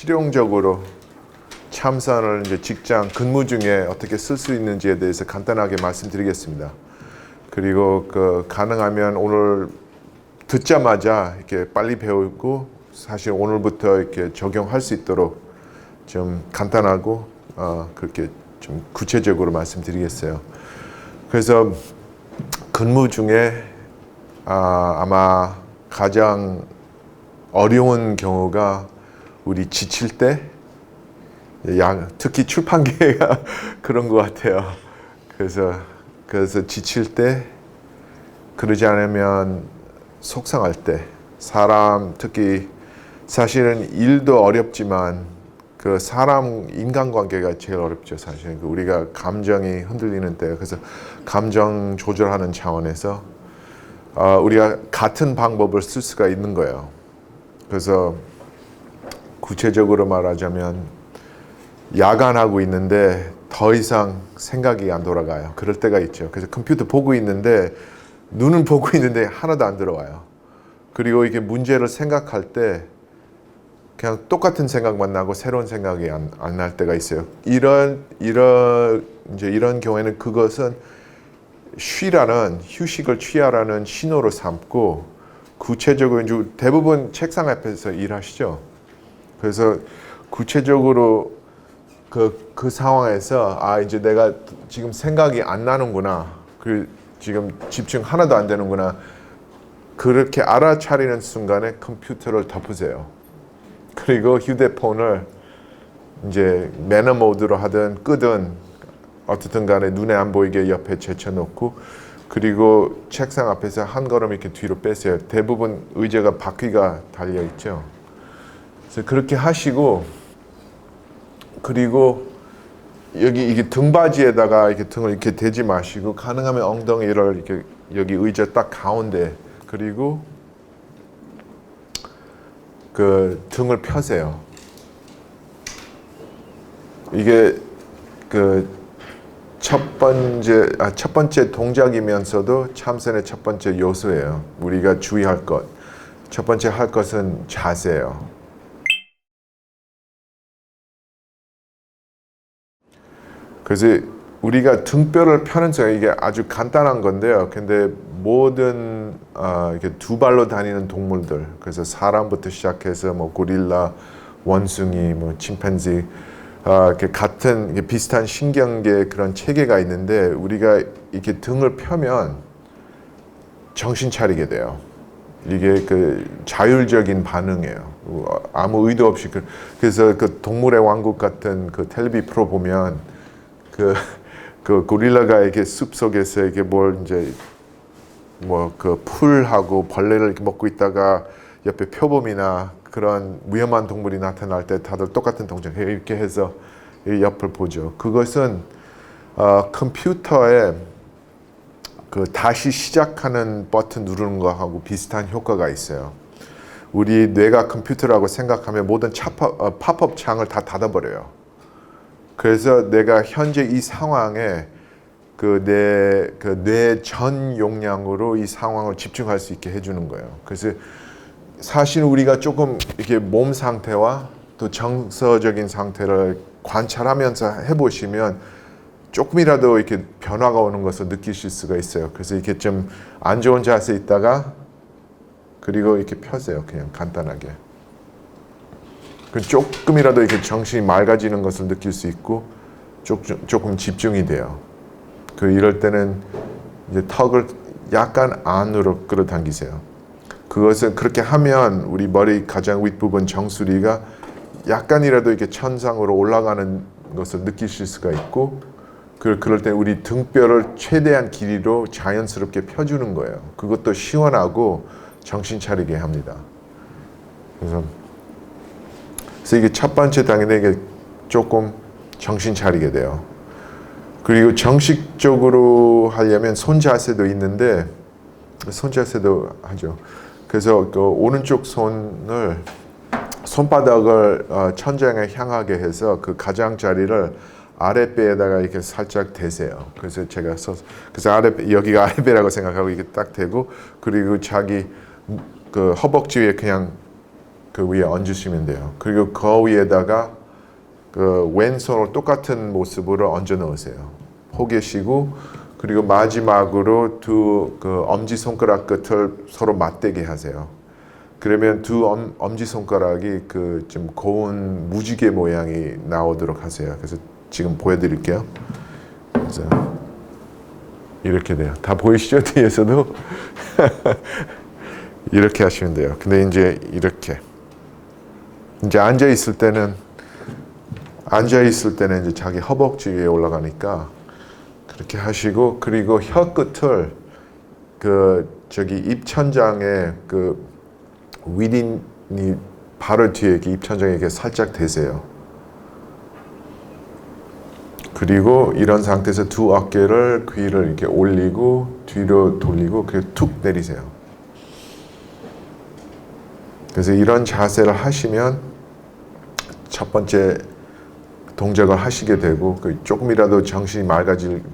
실용적으로 참선을 이제 직장 근무 중에 어떻게 쓸 수 있는지에 대해서 간단하게 말씀드리겠습니다. 그리고 가능하면 오늘 듣자마자 이렇게 빨리 배우고 사실 오늘부터 이렇게 적용할 수 있도록 좀 간단하고 그렇게 좀 구체적으로 말씀드리겠어요. 그래서 근무 중에 아마 가장 어려운 경우가 우리 지칠 때, 특히 출판계가 그런 것 같아요. 그래서 지칠 때, 그러지 않으면 속상할 때, 사람 특히 사실은 일도 어렵지만 그 사람 인간관계가 제일 어렵죠. 사실 우리가 감정이 흔들리는 때, 그래서 감정 조절하는 차원에서 우리가 같은 방법을 쓸 수가 있는 거예요. 그래서 구체적으로 말하자면 야간하고 있는데 더 이상 생각이 안 돌아가요. 그럴 때가 있죠. 그래서 컴퓨터 보고 있는데 눈은 보고 있는데 하나도 안 들어와요. 그리고 이게 문제를 생각할 때 그냥 똑같은 생각만 나고 새로운 생각이 안 날 때가 있어요. 이런 경우에는 그것은 휴식을 취하라는 신호로 삼고, 구체적으로 이제 대부분 책상 앞에서 일하시죠. 그래서 구체적으로 그 상황에서 이제 내가 지금 생각이 안 나는구나. 지금 집중 하나도 안 되는구나. 그렇게 알아차리는 순간에 컴퓨터를 덮으세요. 그리고 휴대폰을 이제 매너 모드로 하든 끄든 어떻든 간에 눈에 안 보이게 옆에 제쳐놓고, 그리고 책상 앞에서 한 걸음 이렇게 뒤로 빼세요. 대부분 의자가 바퀴가 달려 있죠. 그래서 그렇게 하시고, 그리고 이게 등받이에다가 이렇게 등을 이렇게 대지 마시고, 가능하면 엉덩이를 이렇게 여기 의자 딱 가운데, 그리고 그 등을 펴세요. 이게 첫 번째 동작이면서도 참선의 첫 번째 요소예요. 우리가 주의할 것. 첫 번째 할 것은 자세예요. 그래서 우리가 등뼈를 펴는 순간, 이게 아주 간단한 건데요. 근데 모든 이렇게 두 발로 다니는 동물들, 그래서 사람부터 시작해서 뭐 고릴라, 원숭이, 뭐 침팬지, 이렇게 같은 비슷한 신경계 그런 체계가 있는데, 우리가 이렇게 등을 펴면 정신 차리게 돼요. 이게 자율적인 반응이에요. 아무 의도 없이. 그래서 동물의 왕국 같은 텔레비 프로 보면 고릴라가 이렇게 숲 속에서 이렇게 풀하고 벌레를 이렇게 먹고 있다가 옆에 표범이나 그런 위험한 동물이 나타날 때 다들 똑같은 동작 이렇게 해서 옆을 보죠. 그것은 컴퓨터에 다시 시작하는 버튼 누르는 거하고 비슷한 효과가 있어요. 우리 뇌가 컴퓨터라고 생각하면 모든 팝업 창을 다 닫아버려요. 그래서 내가 현재 이 상황에 뇌 전 용량으로 이 상황을 집중할 수 있게 해주는 거예요. 그래서 사실 우리가 조금 이렇게 몸 상태와 또 정서적인 상태를 관찰하면서 해보시면 조금이라도 이렇게 변화가 오는 것을 느끼실 수가 있어요. 그래서 이렇게 좀 안 좋은 자세에 있다가 그리고 이렇게 펴세요. 그냥 간단하게. 조금이라도 이렇게 정신이 맑아지는 것을 느낄 수 있고 조금 집중이 돼요. 이럴 때는 이제 턱을 약간 안으로 끌어당기세요. 그것은 그렇게 하면 우리 머리 가장 윗부분 정수리가 약간이라도 이렇게 천상으로 올라가는 것을 느끼실 수가 있고, 그럴 때 우리 등뼈를 최대한 길이로 자연스럽게 펴주는 거예요. 그것도 시원하고 정신 차리게 합니다. 그래서 이게 첫 번째 단계는 이게 조금 정신 차리게 돼요. 그리고 정식적으로 하려면 손 자세도 있는데, 손 자세도 하죠. 그래서 오른쪽 손바닥을 천장에 향하게 해서 가장자리를 아랫배에다가 이렇게 살짝 대세요. 그래서 여기가 아랫배라고 생각하고 이게 딱 대고, 그리고 자기 허벅지 위에 그냥 그 위에 얹으시면 돼요. 그리고 그 위에다가 그 왼손을 똑같은 모습으로 얹어 넣으세요. 포개시고 그리고 마지막으로 두 그 엄지 손가락 끝을 서로 맞대게 하세요. 그러면 두 엄지 손가락이 그 좀 고운 무지개 모양이 나오도록 하세요. 그래서 지금 보여드릴게요. 그래서 이렇게 돼요. 다 보이시죠? 뒤에서도 이렇게 하시면 돼요. 근데 이제 이렇게 이제 앉아 있을 때는 이제 자기 허벅지 위에 올라가니까 그렇게 하시고 그리고 혀 끝을 그 저기 입천장에 그 윗인이 바로 뒤에 이렇게 입천장에 이렇게 살짝 대세요. 그리고 이런 상태에서 두 어깨를 귀를 이렇게 올리고 뒤로 돌리고 그리고 툭 내리세요. 그래서 이런 자세를 하시면 첫 번째 동작을 하시게 되고 조금이라도 정신이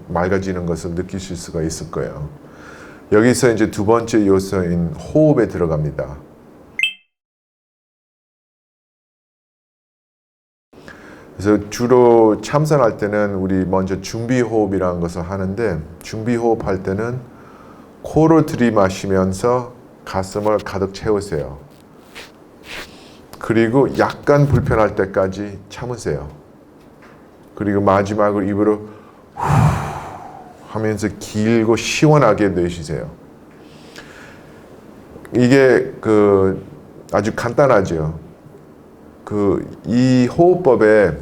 맑아지는 것을 느끼실 수가 있을 거예요. 여기서 이제 두 번째 요소인 호흡에 들어갑니다. 그래서 주로 참선할 때는 우리 먼저 준비 호흡이라는 것을 하는데 준비 호흡 할 때는 코로 들이마시면서 가슴을 가득 채우세요. 그리고 약간 불편할 때까지 참으세요. 그리고 마지막으로 입으로 후 하면서 길고 시원하게 내쉬세요. 이게 그 아주 간단하죠. 이 호흡법의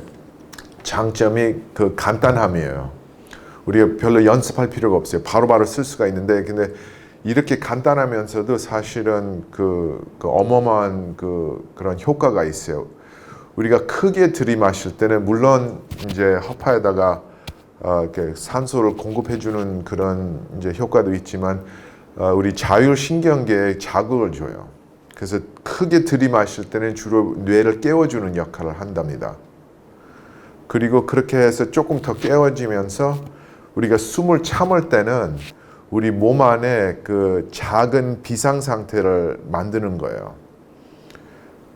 장점이 그 간단함이에요. 우리가 별로 연습할 필요가 없어요. 바로바로 쓸 수가 있는데 근데 이렇게 간단하면서도 사실은 그 어마어마한 그런 효과가 있어요. 우리가 크게 들이마실 때는 물론 이제 허파에다가 이렇게 산소를 공급해주는 그런 이제 효과도 있지만 우리 자율신경계에 자극을 줘요. 그래서 크게 들이마실 때는 주로 뇌를 깨워주는 역할을 한답니다. 그리고 그렇게 해서 조금 더 깨워지면서 우리가 숨을 참을 때는 우리 몸 안에 그 작은 비상 상태를 만드는 거예요.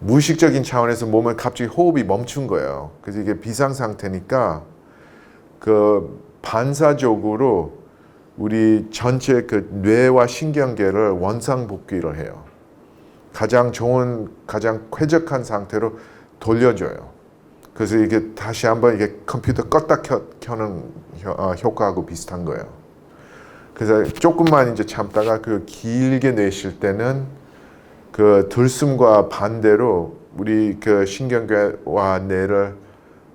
무의식적인 차원에서 몸은 갑자기 호흡이 멈춘 거예요. 그래서 이게 비상 상태니까 그 반사적으로 우리 전체 그 뇌와 신경계를 원상복귀를 해요. 가장 좋은, 가장 쾌적한 상태로 돌려줘요. 그래서 이게 다시 한번 이게 컴퓨터 껐다 켜는 효과하고 비슷한 거예요. 그래서 조금만 이제 참다가 그 길게 내쉴 때는 그 들숨과 반대로 우리 그 신경계와 뇌를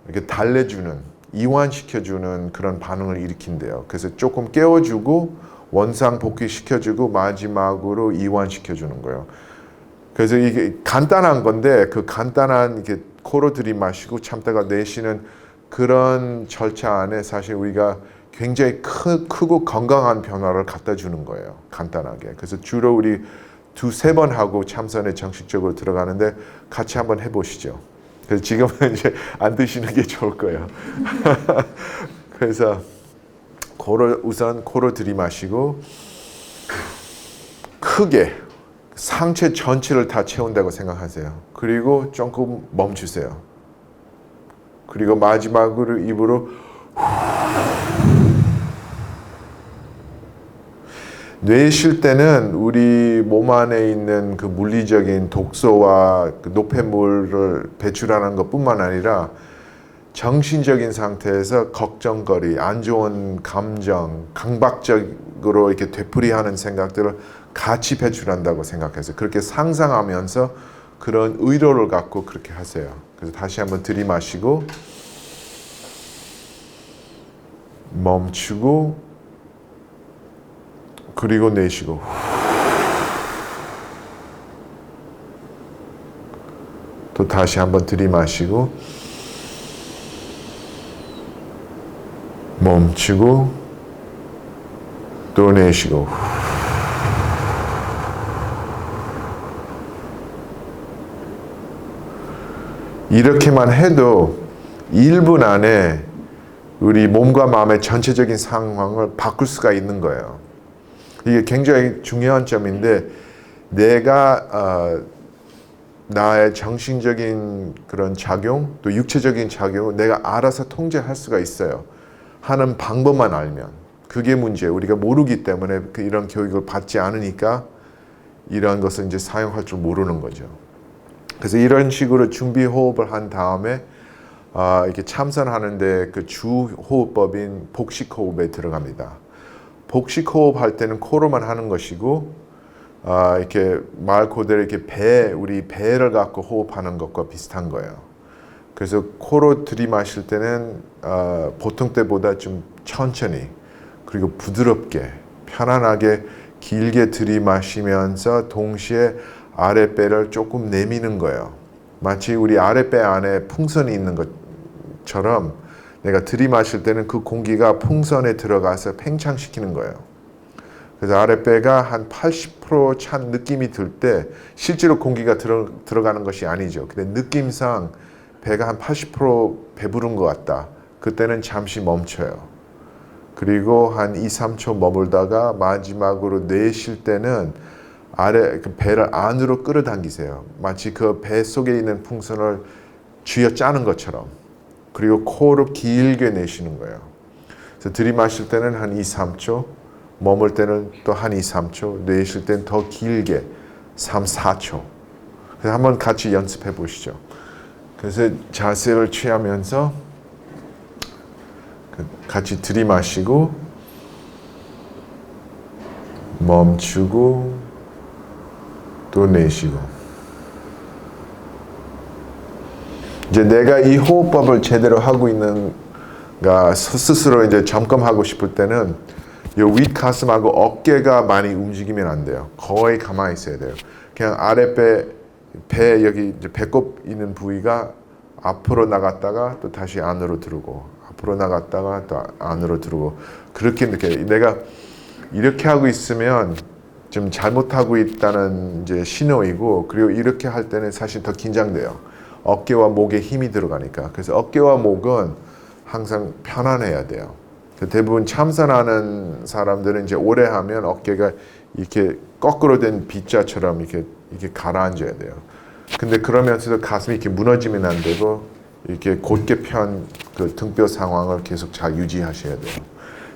이렇게 달래주는, 이완시켜주는 그런 반응을 일으킨대요. 그래서 조금 깨워주고 원상 복귀시켜주고 마지막으로 이완시켜주는 거예요. 그래서 이게 간단한 건데 그 간단한 이게 코로 들이마시고 참다가 내쉬는 그런 절차 안에 사실 우리가 굉장히 크고 건강한 변화를 갖다 주는 거예요. 간단하게. 그래서 주로 우리 두세 번 하고 참선에 정식적으로 들어가는데 같이 한번 해보시죠. 그래서 지금은 이제 안 드시는 게 좋을 거예요. 그래서 우선 코로 들이마시고 크게 상체 전체를 다 채운다고 생각하세요. 그리고 조금 멈추세요. 그리고 마지막으로 입으로 내쉴 때는 우리 몸 안에 있는 그 물리적인 독소와 그 노폐물을 배출하는 것뿐만 아니라 정신적인 상태에서 걱정거리, 안 좋은 감정, 강박적으로 이렇게 되풀이하는 생각들을 같이 배출한다고 생각해서 그렇게 상상하면서 그런 의도를 갖고 그렇게 하세요. 그래서 다시 한번 들이마시고 멈추고 그리고 내쉬고 또 다시 한번 들이마시고 멈추고 또 내쉬고 이렇게만 해도 1분 안에 우리 몸과 마음의 전체적인 상황을 바꿀 수가 있는 거예요. 이게 굉장히 중요한 점인데 내가 나의 정신적인 그런 작용, 또 육체적인 작용을 내가 알아서 통제할 수가 있어요. 하는 방법만 알면. 그게 문제예요. 우리가 모르기 때문에 이런 교육을 받지 않으니까 이런 것을 이제 사용할 줄 모르는 거죠. 그래서 이런 식으로 준비 호흡을 한 다음에 이렇게 참선하는데 그 주호흡법인 복식호흡에 들어갑니다. 복식호흡 할 때는 코로만 하는 것이고, 이렇게 말 그대로 이렇게 우리 배를 갖고 호흡하는 것과 비슷한 거예요. 그래서 코로 들이마실 때는 보통 때보다 좀 천천히, 그리고 부드럽게, 편안하게, 길게 들이마시면서 동시에 아랫배를 조금 내미는 거예요. 마치 우리 아랫배 안에 풍선이 있는 것처럼 내가 들이마실 때는 그 공기가 풍선에 들어가서 팽창시키는 거예요. 그래서 아랫배가 한 80%찬 느낌이 들 때 실제로 공기가 들어가는 것이 아니죠. 근데 느낌상 배가 한 80% 배부른 것 같다. 그때는 잠시 멈춰요. 그리고 한 2, 3초 머물다가 마지막으로 내쉴 때는 그 배를 안으로 끌어당기세요. 마치 그 배 속에 있는 풍선을 쥐어 짜는 것처럼. 그리고 코로 길게 내쉬는 거예요. 그래서 들이마실 때는 한 2, 3초, 머물 때는 또 한 2, 3초, 내쉴 때는 더 길게 3, 4초. 그래서 한번 같이 연습해 보시죠. 그래서 자세를 취하면서 같이 들이마시고 멈추고 또 내쉬고. 이제 내가 이 호흡법을 제대로 하고 있는가 스스로 이제 점검하고 싶을 때는 이 윗가슴하고 어깨가 많이 움직이면 안 돼요. 거의 가만히 있어야 돼요. 그냥 배 여기 이제 배꼽 있는 부위가 앞으로 나갔다가 또 다시 안으로 들어오고, 앞으로 나갔다가 또 안으로 들어오고, 그렇게 내가 이렇게 하고 있으면 좀 잘못하고 있다는 이제 신호이고, 그리고 이렇게 할 때는 사실 더 긴장돼요. 어깨와 목에 힘이 들어가니까. 그래서 어깨와 목은 항상 편안해야 돼요. 대부분 참선하는 사람들은 이제 오래 하면 어깨가 이렇게 거꾸로 된 B자처럼 이렇게 가라앉아야 돼요. 근데 그러면서도 가슴이 이렇게 무너지면 안 되고, 이렇게 곧게 편 그 등뼈 상황을 계속 잘 유지하셔야 돼요.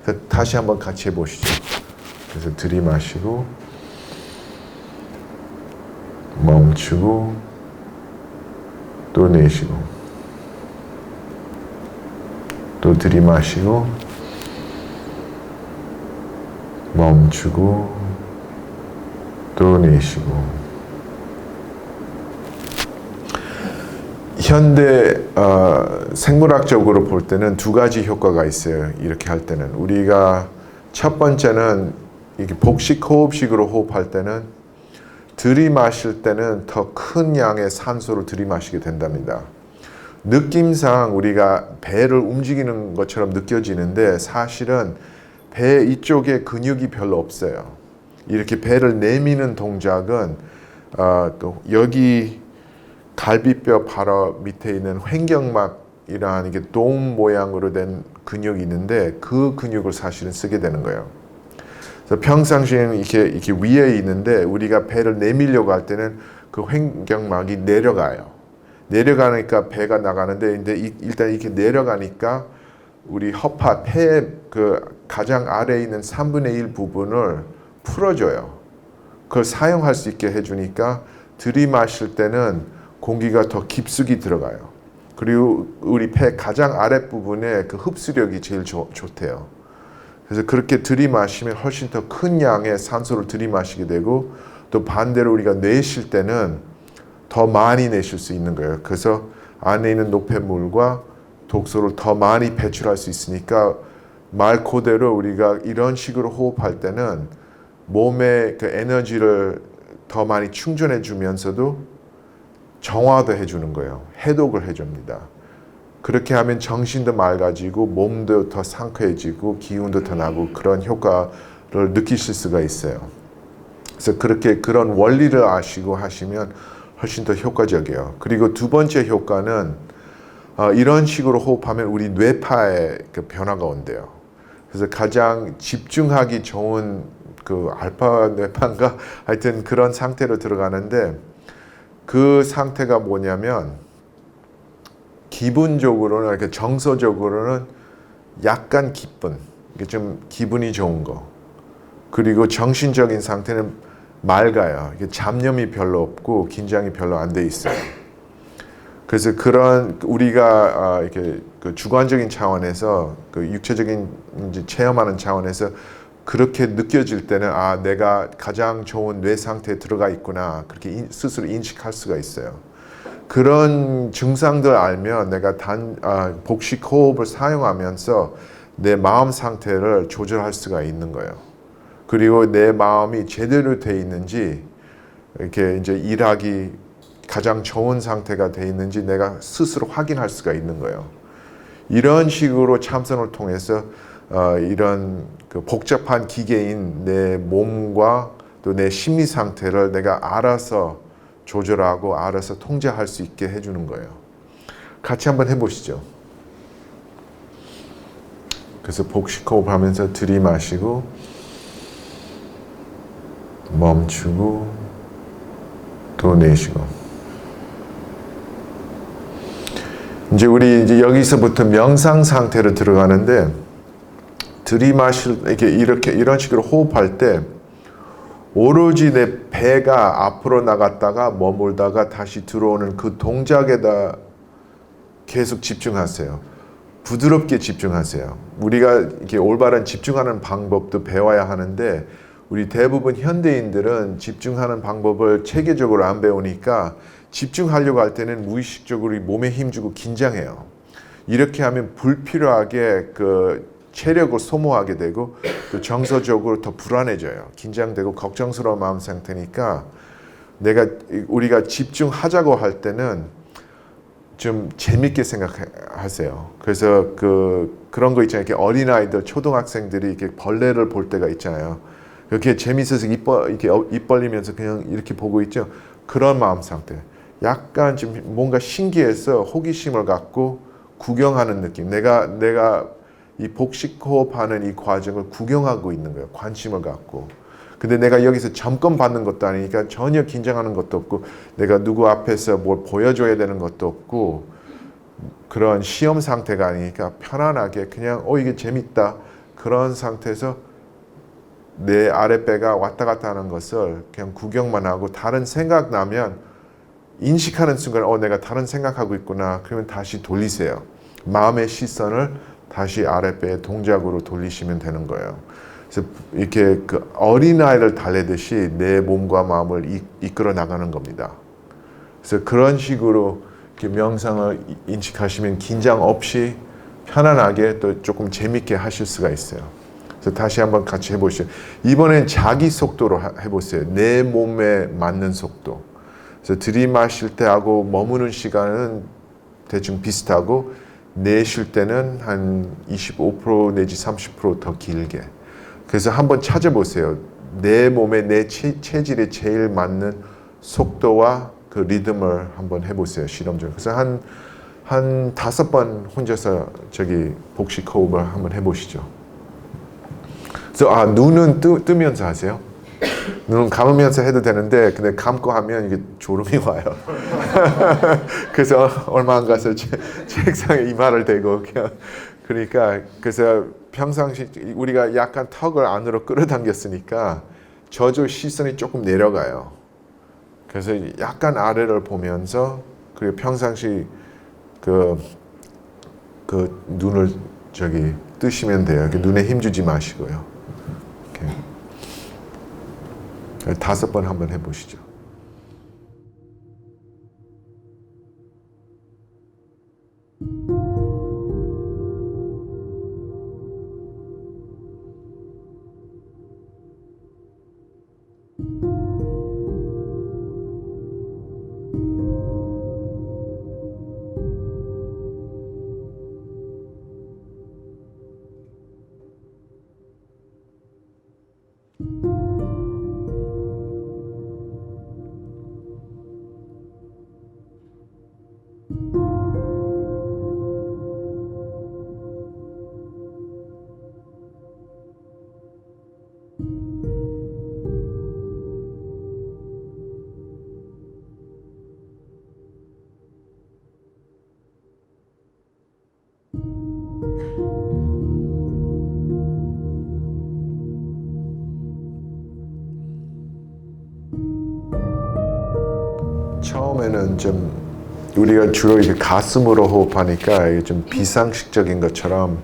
그래서 다시 한번 같이 해보시죠. 그래서 들이마시고, 멈추고, 또 내쉬고, 또 들이마시고, 멈추고, 또 내쉬고. 현대 생물학적으로 볼 때는 두 가지 효과가 있어요. 이렇게 할 때는 우리가 첫 번째는 이렇게 복식 호흡식으로 호흡할 때는 들이마실 때는 더 큰 양의 산소를 들이마시게 된답니다. 느낌상 우리가 배를 움직이는 것처럼 느껴지는데 사실은 배 이쪽에 근육이 별로 없어요. 이렇게 배를 내미는 동작은 또 여기 갈비뼈 바로 밑에 있는 횡격막이라는 이게 돔 모양으로 된 근육이 있는데 그 근육을 사실은 쓰게 되는 거예요. 그래서 평상시에는 이렇게 위에 있는데 우리가 배를 내밀려고 할 때는 그 횡격막이 내려가요. 내려가니까 배가 나가는데 근데 일단 이렇게 내려가니까 우리 허파 폐의 그 가장 아래에 있는 3분의 1 부분을 풀어줘요. 그걸 사용할 수 있게 해주니까 들이마실 때는 공기가 더 깊숙이 들어가요. 그리고 우리 폐 가장 아랫부분에 그 흡수력이 제일 좋대요. 그래서 그렇게 들이마시면 훨씬 더 큰 양의 산소를 들이마시게 되고 또 반대로 우리가 내쉴 때는 더 많이 내쉴 수 있는 거예요. 그래서 안에 있는 노폐물과 독소를 더 많이 배출할 수 있으니까 말 그대로 우리가 이런 식으로 호흡할 때는 몸에 그 에너지를 더 많이 충전해 주면서도 정화도 해주는 거예요. 해독을 해줍니다. 그렇게 하면 정신도 맑아지고 몸도 더 상쾌해지고 기운도 더 나고 그런 효과를 느끼실 수가 있어요. 그래서 그런 원리를 아시고 하시면 훨씬 더 효과적이에요. 그리고 두 번째 효과는 이런 식으로 호흡하면 우리 뇌파에 그 변화가 온대요. 그래서 가장 집중하기 좋은 그 알파 뇌파인가 하여튼 그런 상태로 들어가는데 그 상태가 뭐냐면 기분적으로는 이렇게 정서적으로는 약간 기쁜, 이게 좀 기분이 좋은 거. 그리고 정신적인 상태는 맑아요. 이게 잡념이 별로 없고 긴장이 별로 안 돼 있어요. 그래서 그런 우리가 이렇게 그 주관적인 차원에서 그 육체적인 이제 체험하는 차원에서 그렇게 느껴질 때는 내가 가장 좋은 뇌 상태에 들어가 있구나 그렇게 스스로 인식할 수가 있어요. 그런 증상들 알면 내가 복식 호흡을 사용하면서 내 마음 상태를 조절할 수가 있는 거예요. 그리고 내 마음이 제대로 돼 있는지 이렇게 이제 일하기 가장 좋은 상태가 돼 있는지 내가 스스로 확인할 수가 있는 거예요. 이런 식으로 참선을 통해서 이런 그 복잡한 기계인 내 몸과 또 내 심리 상태를 내가 알아서 조절하고 알아서 통제할 수 있게 해주는 거예요. 같이 한번 해보시죠. 그래서 복식호흡 하면서 들이마시고 멈추고 또 내쉬고. 이제 우리 이제 여기서부터 명상 상태로 들어가는데 들이마실 이렇게 이런 식으로 호흡할 때 오로지 내 배가 앞으로 나갔다가 머물다가 다시 들어오는 그 동작에다 계속 집중하세요. 부드럽게 집중하세요. 우리가 이렇게 올바른 집중하는 방법도 배워야 하는데 우리 대부분 현대인들은 집중하는 방법을 체계적으로 안 배우니까 집중하려고 할 때는 무의식적으로 몸에 힘주고 긴장해요. 이렇게 하면 불필요하게 그 체력을 소모하게 되고 또 정서적으로 더 불안해져요. 긴장되고 걱정스러운 마음 상태니까 우리가 집중하자고 할 때는 좀 재밌게 생각하세요. 그래서 그런 거 있잖아요. 이렇게 어린아이들, 초등학생들이 이렇게 벌레를 볼 때가 있잖아요. 그렇게 재밌어서 이렇게 입 벌리면서 그냥 이렇게 보고 있죠. 그런 마음 상태. 약간 좀 뭔가 신기해서 호기심을 갖고 구경하는 느낌. 내가 이 복식호흡하는 이 과정을 구경하고 있는 거예요. 관심을 갖고. 근데 내가 여기서 점검 받는 것도 아니니까 전혀 긴장하는 것도 없고 내가 누구 앞에서 뭘 보여줘야 되는 것도 없고 그런 시험 상태가 아니니까 편안하게 그냥 이게 재밌다. 그런 상태에서 내 아랫배가 왔다 갔다 하는 것을 그냥 구경만 하고 다른 생각 나면 인식하는 순간 내가 다른 생각하고 있구나. 그러면 다시 돌리세요. 마음의 시선을 다시 아랫배의 동작으로 돌리시면 되는 거예요. 그래서 이렇게 그 어린아이를 달래듯이 내 몸과 마음을 이끌어 나가는 겁니다. 그래서 그런 식으로 이렇게 명상을 인식하시면 긴장 없이 편안하게 또 조금 재밌게 하실 수가 있어요. 그래서 다시 한번 같이 해보시죠. 이번엔 자기 속도로 해보세요. 내 몸에 맞는 속도. 그래서 들이마실 때 하고 머무는 시간은 대충 비슷하고 내쉴 때는 한 25% 내지 30% 더 길게. 그래서 한번 찾아보세요. 내 몸에 내 체질에 제일 맞는 속도와 그 리듬을 한번 해보세요. 실험적으로. 그래서 한 5번 혼자서 복식 호흡을 한번 해보시죠. 그래서 눈은 뜨면서 하세요. 눈은 감으면서 해도 되는데 근데 감고 하면 이게 졸음이 와요. 그래서 얼마 안 가서 책상에 이마를 대고 그냥 그러니까 그래서 평상시 우리가 약간 턱을 안으로 끌어당겼으니까 저절 시선이 조금 내려가요. 그래서 약간 아래를 보면서 그리고 평상시 그 눈을 뜨시면 돼요. 눈에 힘주지 마시고요. 이렇게. 5번 한번 해보시죠. 처음에는 좀 우리가 주로 이게 가슴으로 호흡하니까 이게 좀 비상식적인 것처럼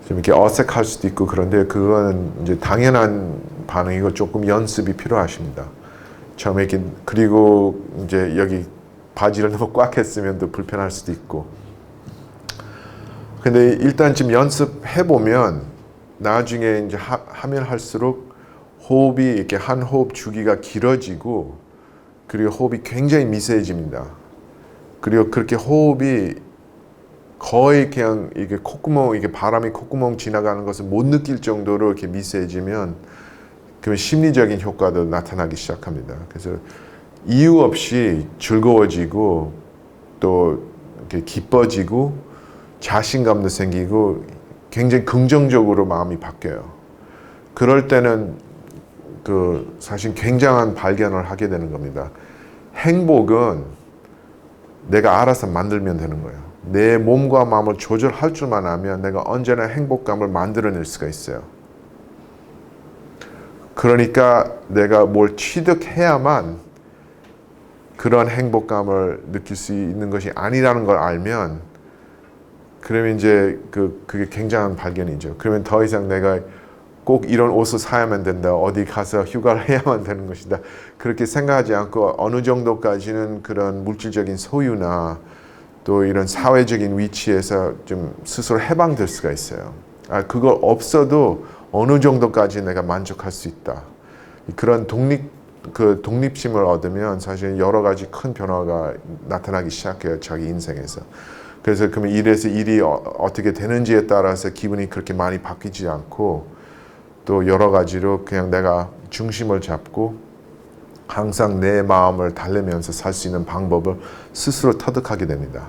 좀 이렇게 어색할 수도 있고 그런데 그거는 이제 당연한 반응이고 조금 연습이 필요하십니다. 처음에 이렇게 그리고 이제 여기 바지를 너무 꽉 했으면 또 불편할 수도 있고. 근데 일단 지금 연습해 보면 나중에 이제 하면 할수록 호흡이 이렇게 한 호흡 주기가 길어지고 그리고 호흡이 굉장히 미세해집니다. 그리고 그렇게 호흡이 거의 그냥 이게 콧구멍 이게 바람이 콧구멍 지나가는 것을 못 느낄 정도로 이렇게 미세해지면 그러면 심리적인 효과도 나타나기 시작합니다. 그래서 이유 없이 즐거워지고 또 이렇게 기뻐지고 자신감도 생기고 굉장히 긍정적으로 마음이 바뀌어요. 그럴 때는 그 사실 굉장한 발견을 하게 되는 겁니다. 행복은 내가 알아서 만들면 되는 거예요. 내 몸과 마음을 조절할 줄만 알면 내가 언제나 행복감을 만들어낼 수가 있어요. 그러니까 내가 뭘 취득해야만 그런 행복감을 느낄 수 있는 것이 아니라는 걸 알면 그러면 이제 그게 굉장한 발견이죠. 그러면 더 이상 내가 꼭 이런 옷을 사야만 된다. 어디 가서 휴가를 해야만 되는 것이다. 그렇게 생각하지 않고 어느 정도까지는 그런 물질적인 소유나 또 이런 사회적인 위치에서 좀 스스로 해방될 수가 있어요. 그거 없어도 어느 정도까지 내가 만족할 수 있다. 그런 독립심을 얻으면 사실 여러 가지 큰 변화가 나타나기 시작해요. 자기 인생에서. 그래서 그러면 이래서 일이 어떻게 되는지에 따라서 기분이 그렇게 많이 바뀌지 않고 또 여러 가지로 그냥 내가 중심을 잡고 항상 내 마음을 달래면서 살 수 있는 방법을 스스로 터득하게 됩니다.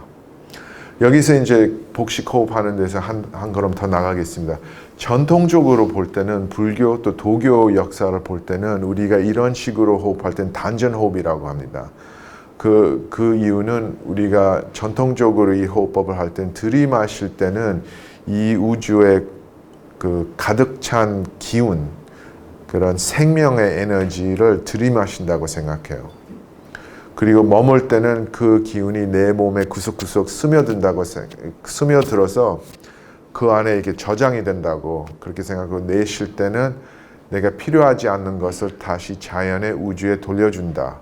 여기서 이제 복식 호흡하는 데서 한 걸음 더 나가겠습니다. 전통적으로 볼 때는 불교 또 도교 역사를 볼 때는 우리가 이런 식으로 호흡할 때는 단전 호흡이라고 합니다. 그 이유는 우리가 전통적으로 이 호흡법을 할 때는 들이마실 때는 이 우주의 그 가득 찬 기운, 그런 생명의 에너지를 들이마신다고 생각해요. 그리고 머물 때는 그 기운이 내 몸에 구석구석 스며들어서 그 안에 이게 저장이 된다고 그렇게 생각하고 내쉴 때는 내가 필요하지 않는 것을 다시 자연의 우주에 돌려준다.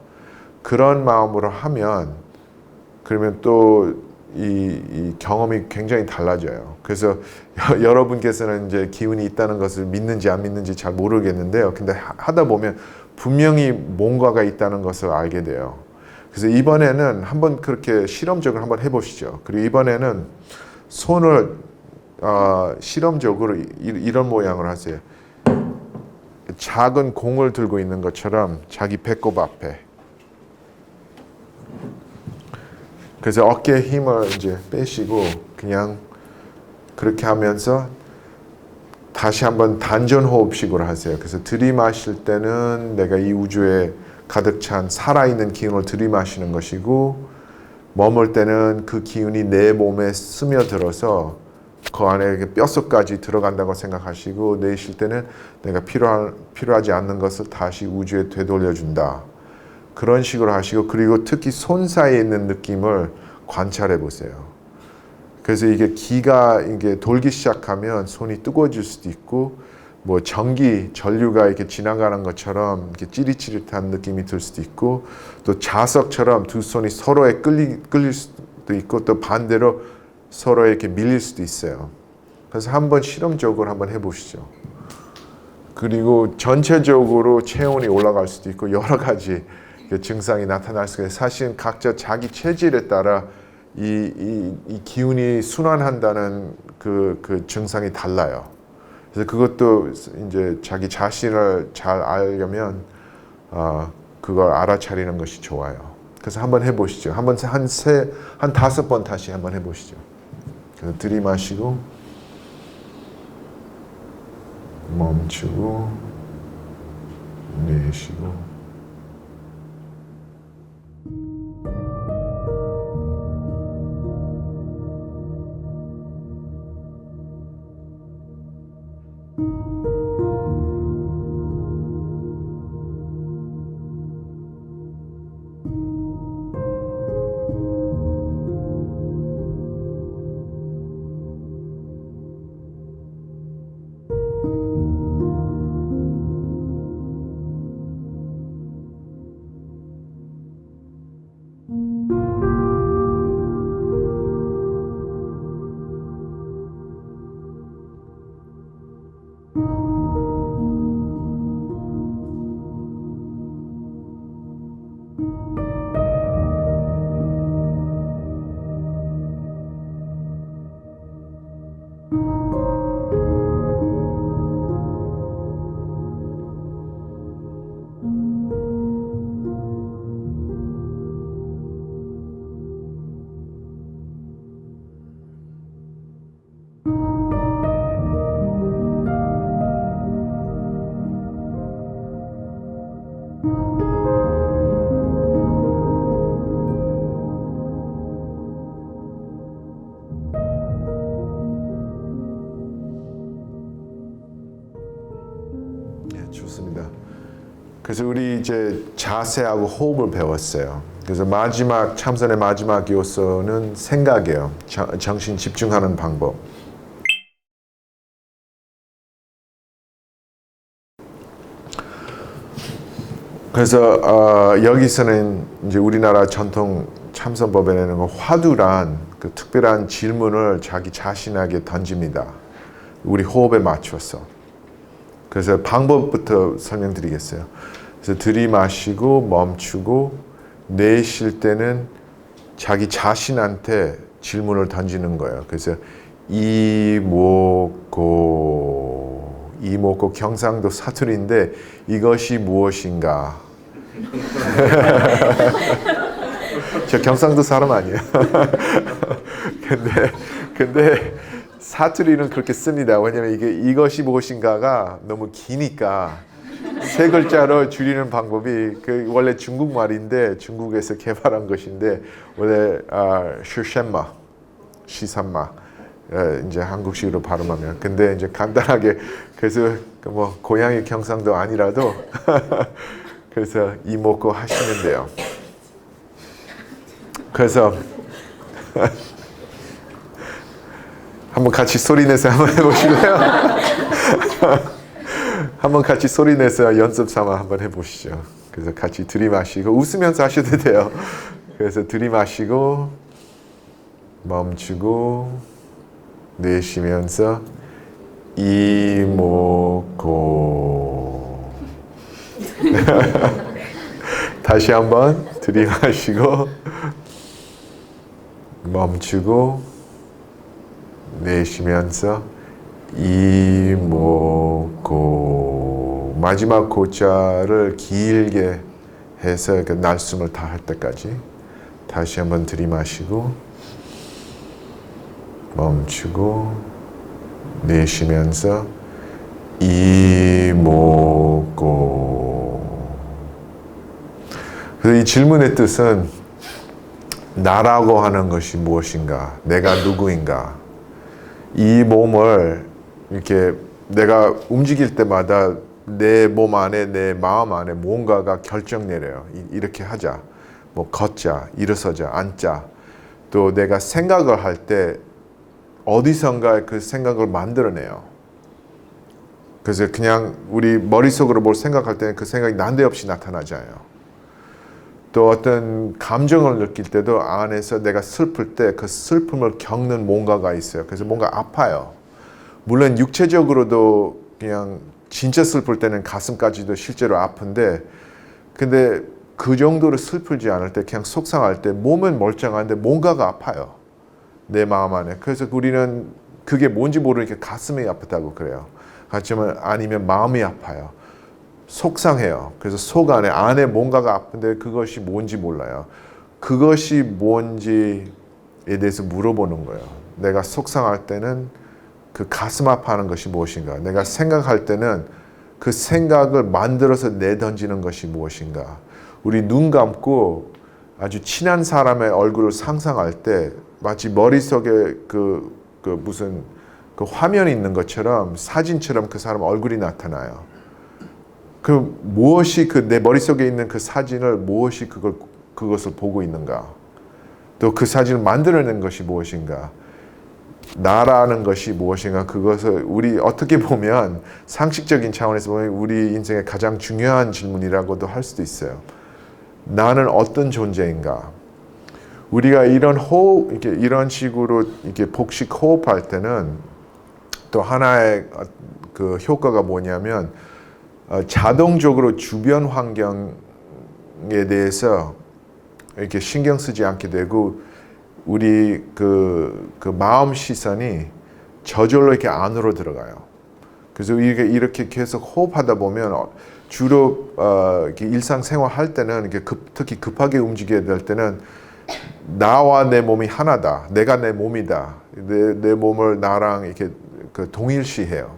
그런 마음으로 하면 그러면 또 이 경험이 굉장히 달라져요. 그래서 여러분께서는 이제 기운이 있다는 것을 믿는지 안 믿는지 잘 모르겠는데요. 근데 하다 보면 분명히 뭔가가 있다는 것을 알게 돼요. 그래서 이번에는 한번 그렇게 실험적으로 한번 해보시죠. 그리고 이번에는 손을 실험적으로 이런 모양으로 하세요. 작은 공을 들고 있는 것처럼 자기 배꼽 앞에. 그래서 어깨에 힘을 이제 빼시고 그냥 그렇게 하면서 다시 한번 단전 호흡식으로 하세요. 그래서 들이마실 때는 내가 이 우주에 가득 찬 살아있는 기운을 들이마시는 것이고 머물 때는 그 기운이 내 몸에 스며들어서 그 안에 뼛속까지 들어간다고 생각하시고 내쉴 때는 내가 필요하지 않는 것을 다시 우주에 되돌려준다. 그런 식으로 하시고 그리고 특히 손 사이에 있는 느낌을 관찰해 보세요. 그래서 이게 기가 이게 돌기 시작하면 손이 뜨거워질 수도 있고 뭐 전류가 이렇게 지나가는 것처럼 이렇게 찌릿찌릿한 느낌이 들 수도 있고 또 자석처럼 두 손이 서로에 끌릴 수도 있고 또 반대로 서로에 이렇게 밀릴 수도 있어요. 그래서 한번 실험적으로 한번 해보시죠. 그리고 전체적으로 체온이 올라갈 수도 있고 여러 가지 증상이 나타날 수가 있어요. 사실 각자 자기 체질에 따라 이 기운이 순환한다는 그 증상이 달라요. 그래서 그것도 이제 자기 자신을 잘 알려면 그걸 알아차리는 것이 좋아요. 그래서 한번 해보시죠. 한 5번 다시 한번 해보시죠. 그래서 들이마시고 멈추고 내쉬고. 있습니다. 그래서 우리 이제 자세하고 호흡을 배웠어요. 그래서 참선의 마지막 요소는 생각이에요. 정신 집중하는 방법. 그래서 여기서는 이제 우리나라 전통 참선법에는 화두란 그 특별한 질문을 자기 자신에게 던집니다. 우리 호흡에 맞춰서. 그래서 방법부터 설명드리겠어요. 그래서 들이마시고 멈추고 내쉴 때는 자기 자신한테 질문을 던지는 거예요. 그래서 이목고 경상도 사투리인데 이것이 무엇인가? 저 경상도 사람 아니에요. 근데 사투리는 그렇게 씁니다. 왜냐면 이것이 무엇인가가 너무 기니까 세 글자로 줄이는 방법이 원래 중국말인데 중국에서 개발한 것인데 원래 시산마 이제 한국식으로 발음하면 근데 이제 간단하게 그래서 뭐 고향이 경상도 아니라도 그래서 이목고 하시면 돼요. 그래서 한번 같이 소리내서 한번 해보실래요? 한번 같이 소리내서 연습 삼아 한번 해보시죠. 그래서 같이 들이마시고 웃으면서 하셔도 돼요. 그래서 들이마시고 멈추고 내쉬면서 이목고 다시 한번 들이마시고 멈추고 내쉬면서 이목고 마지막 고자를 길게 해서 그 날숨을 다 할 때까지 다시 한번 들이마시고 멈추고 내쉬면서 이목고. 그래서 이 질문의 뜻은 나라고 하는 것이 무엇인가? 내가 누구인가? 이 몸을 이렇게 내가 움직일 때마다 내 몸 안에 내 마음 안에 뭔가가 결정 내려요. 이렇게 하자, 뭐 걷자, 일어서자, 앉자. 또 내가 생각을 할 때 어디선가 그 생각을 만들어내요. 그래서 그냥 우리 머릿속으로 뭘 생각할 때는 그 생각이 난데없이 나타나잖아요. 또 어떤 감정을 느낄 때도 안에서 내가 슬플 때 그 슬픔을 겪는 뭔가가 있어요. 그래서 뭔가 아파요. 물론 육체적으로도 그냥 진짜 슬플 때는 가슴까지도 실제로 아픈데 근데 그 정도로 슬프지 않을 때 그냥 속상할 때 몸은 멀쩡한데 뭔가가 아파요. 내 마음 안에. 그래서 우리는 그게 뭔지 모르니까 가슴이 아프다고 그래요. 하지만 아니면 마음이 아파요. 속상해요. 그래서 속 안에 뭔가가 아픈데 그것이 뭔지 몰라요. 그것이 뭔지에 대해서 물어보는 거예요. 내가 속상할 때는 그 가슴 아파하는 것이 무엇인가? 내가 생각할 때는 그 생각을 만들어서 내던지는 것이 무엇인가? 우리 눈 감고 아주 친한 사람의 얼굴을 상상할 때 마치 머릿속에 무슨 그 화면이 있는 것처럼 사진처럼 그 사람 얼굴이 나타나요. 무엇이 내 머릿속에 있는 그 사진을 무엇이 그것을 보고 있는가? 또 그 사진을 만들어낸 것이 무엇인가? 나라는 것이 무엇인가? 그것을 우리 어떻게 보면 상식적인 차원에서 보면 우리 인생의 가장 중요한 질문이라고도 할 수도 있어요. 나는 어떤 존재인가? 우리가 이런 이런 식으로 이렇게 복식 호흡할 때는 또 하나의 그 효과가 뭐냐면 자동적으로 주변 환경에 대해서 이렇게 신경 쓰지 않게 되고 우리 그 마음 시선이 저절로 이렇게 안으로 들어가요. 그래서 이렇게 계속 호흡하다 보면 주로 이렇게 일상생활 할 때는 이렇게 특히 급하게 움직여야 될 때는 나와 내 몸이 하나다. 내가 내 몸이다. 내 몸을 나랑 이렇게 동일시해요.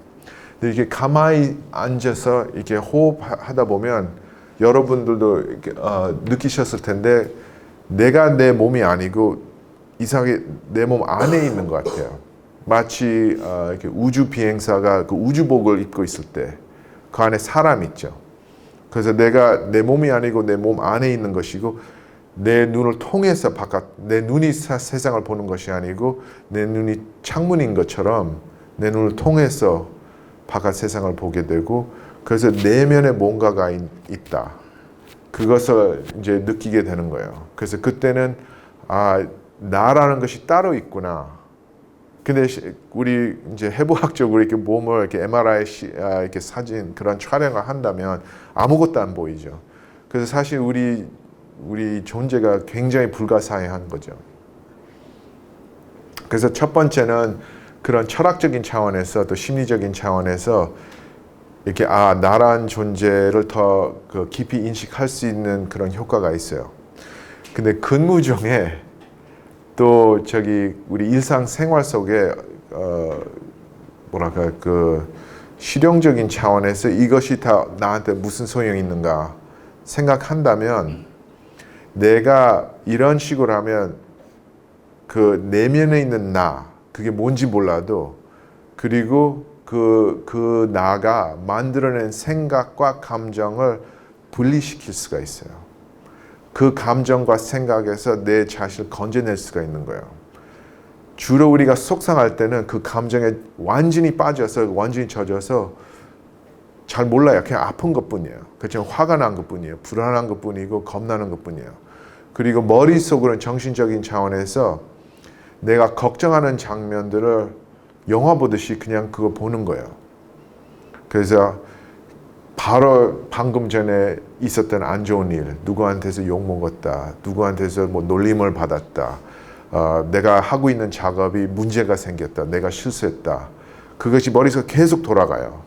근데 이렇게 가만히 앉아서 이렇게 호흡하다 보면 여러분들도 이렇게 느끼셨을 텐데 내가 내 몸이 아니고 이상하게 내 몸 안에 있는 것 같아요. 마치 이렇게 우주 비행사가 그 우주복을 입고 있을 때 그 안에 사람 있죠. 그래서 내가 내 몸이 아니고 내 몸 안에 있는 것이고 내 눈을 통해서 내 눈이 세상을 보는 것이 아니고 내 눈이 창문인 것처럼 내 눈을 통해서 바깥 세상을 보게 되고 그래서 내면에 뭔가가 있다. 그것을 이제 느끼게 되는 거예요. 그래서 그때는 나라는 것이 따로 있구나. 근데 우리 이제 해부학적으로 이렇게 몸을 이렇게 MRI 이렇게 사진 그런 촬영을 한다면 아무것도 안 보이죠. 그래서 사실 우리 존재가 굉장히 불가사의한 거죠. 그래서 첫 번째는 그런 철학적인 차원에서 또 심리적인 차원에서 이렇게 나란 존재를 더 깊이 인식할 수 있는 그런 효과가 있어요. 근데 근무 중에 또 우리 일상 생활 속에 실용적인 차원에서 이것이 다 나한테 무슨 소용이 있는가 생각한다면 내가 이런 식으로 하면 그 내면에 있는 그게 뭔지 몰라도 그리고 그 나가 만들어낸 생각과 감정을 분리시킬 수가 있어요. 그 감정과 생각에서 내 자신을 건져낼 수가 있는 거예요. 주로 우리가 속상할 때는 그 감정에 완전히 빠져서 완전히 젖어서 잘 몰라요. 그냥 아픈 것뿐이에요. 그렇죠? 화가 난 것뿐이에요. 불안한 것뿐이고 겁나는 것뿐이에요. 그리고 머릿속으로는 정신적인 차원에서 내가 걱정하는 장면들을 영화 보듯이 그냥 그거 보는 거예요. 그래서 바로 방금 전에 있었던 안 좋은 일, 누구한테서 욕먹었다, 누구한테서 뭐 놀림을 받았다, 내가 하고 있는 작업이 문제가 생겼다, 내가 실수했다. 그것이 머릿속에 계속 돌아가요.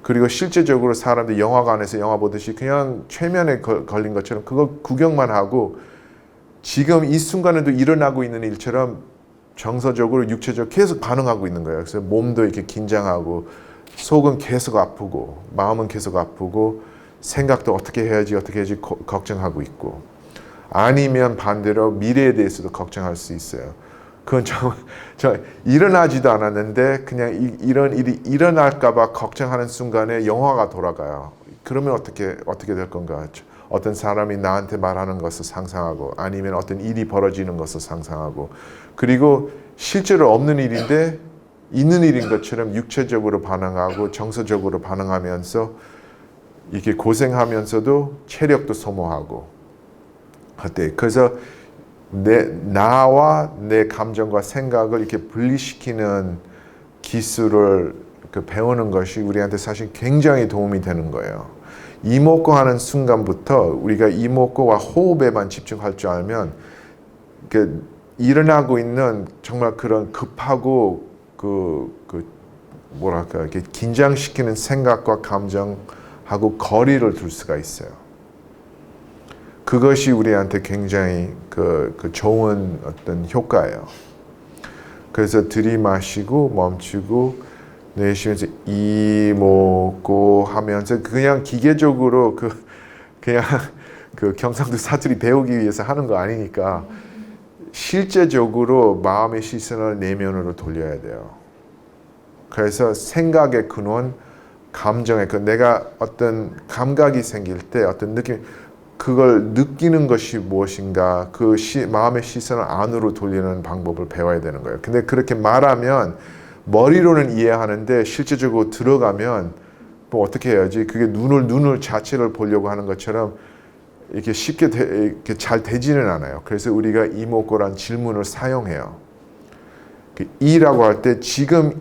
그리고 실제적으로 사람들이 영화관에서 영화 보듯이 그냥 최면에 걸린 것처럼 그거 구경만 하고 지금 이 순간에도 일어나고 있는 일처럼 정서적으로 육체적으로 계속 반응하고 있는 거예요. 그래서 몸도 이렇게 긴장하고 속은 계속 아프고 마음은 계속 아프고 생각도 어떻게 해야지 걱정하고 있고 아니면 반대로 미래에 대해서도 걱정할 수 있어요. 그건 저 일어나지도 않았는데 그냥 이런 일이 일어날까 봐 걱정하는 순간에 영화가 돌아가요. 그러면 어떻게 될 건가? 어떤 사람이 나한테 말하는 것을 상상하고 아니면 어떤 일이 벌어지는 것을 상상하고 그리고 실제로 없는 일인데 있는 일인 것처럼 육체적으로 반응하고 정서적으로 반응하면서 이렇게 고생하면서도 체력도 소모하고 하대. 그래서 나와 내 감정과 생각을 이렇게 분리시키는 기술을 배우는 것이 우리한테 사실 굉장히 도움이 되는 거예요. 이목구 하는 순간부터 우리가 이목구와 호흡에만 집중할 줄 알면 일어나고 있는 정말 그런 급하고 이렇게 긴장시키는 생각과 감정하고 거리를 둘 수가 있어요. 그것이 우리한테 굉장히 좋은 어떤 효과예요. 그래서 들이마시고 멈추고 내쉬면서 이목구 하면서 그냥 기계적으로 그냥 경상도 사투리 배우기 위해서 하는 거 아니니까 실제적으로 마음의 시선을 내면으로 돌려야 돼요. 그래서 생각의 근원, 감정의 내가 어떤 감각이 생길 때 어떤 느낌, 그걸 느끼는 것이 무엇인가, 마음의 시선을 안으로 돌리는 방법을 배워야 되는 거예요. 근데 그렇게 말하면 머리로는 이해하는데 실제적으로 들어가면 뭐 어떻게 해야지? 그게 눈을 자체를 보려고 하는 것처럼 이렇게 쉽게 이렇게 잘 되지는 않아요. 그래서 우리가 이목구란 질문을 사용해요. 이라고 할 때 지금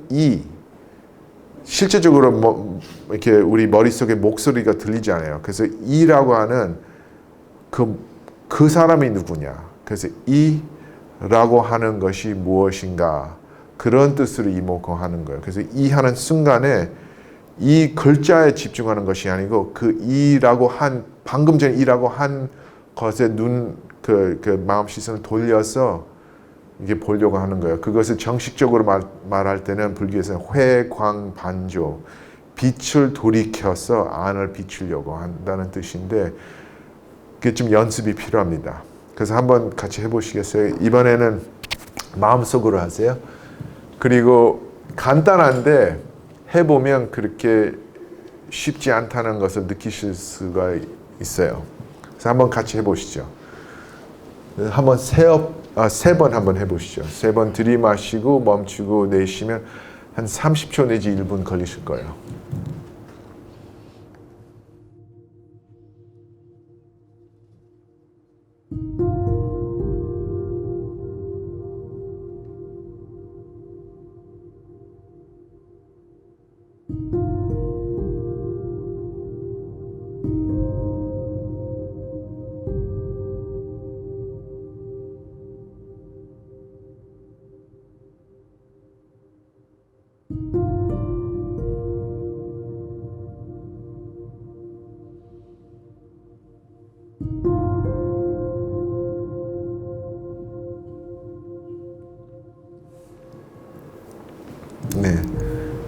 실제적으로 이렇게 우리 머릿속에 목소리가 들리지 않아요. 그래서 이라고 하는 그 사람이 누구냐. 그래서 이라고 하는 것이 무엇인가. 그런 뜻으로 이목구 하는 거예요. 그래서 이 하는 순간에 이 글자에 집중하는 것이 아니고 방금 전에 이라고 한 것에 마음 시선을 돌려서 이게 보려고 하는 거예요. 그것을 정식적으로 말할 때는 불교에서는 회광반조, 빛을 돌이켜서 안을 비추려고 한다는 뜻인데 그게 좀 연습이 필요합니다. 그래서 한번 같이 해보시겠어요? 이번에는 마음속으로 하세요. 그리고 간단한데 해보면 그렇게 쉽지 않다는 것을 느끼실 수가 있어요. 그래서 한번 같이 해보시죠. 한번 세 번 한번 해보시죠. 세 번 들이마시고 멈추고 내쉬면 한 30초 내지 1분 걸리실 거예요.